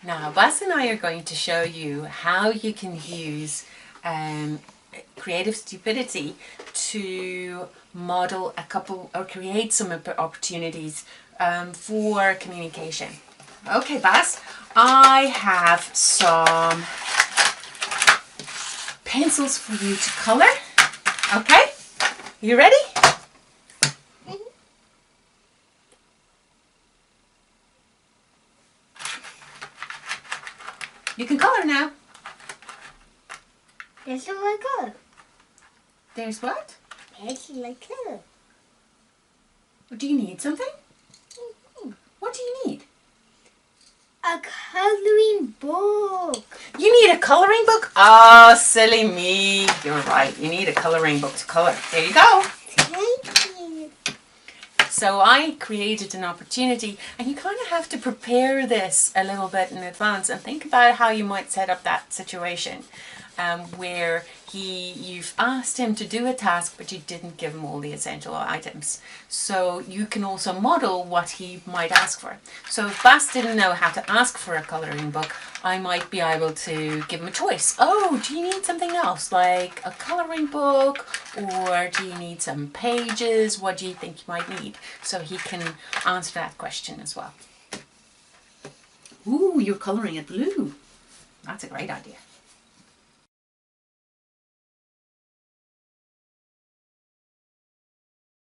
Now, Bas and I are going to show you how you can use creative stupidity to model a couple or create some opportunities for communication. Okay, Bas, I have some pencils for you to color. Okay, you ready? You can color now. There's my color. There's what? There's my color. Do you need something? What do you need? A coloring book. You need a coloring book? Oh, silly me. You're right. You need a coloring book to color. There you go. Thank you. So I created an opportunity, and you kind of have to prepare this a little bit in advance and think about how you might set up that situation where you've asked him to do a task but you didn't give him all the essential items. So you can also model what he might ask for. So if Bas didn't know how to ask for a colouring book, I might be able to give him a choice. Oh, do you need something else, like a colouring book, or do you need some pages? What do you think you might need? So he can answer that question as well. Ooh, you're colouring it blue. That's a great idea.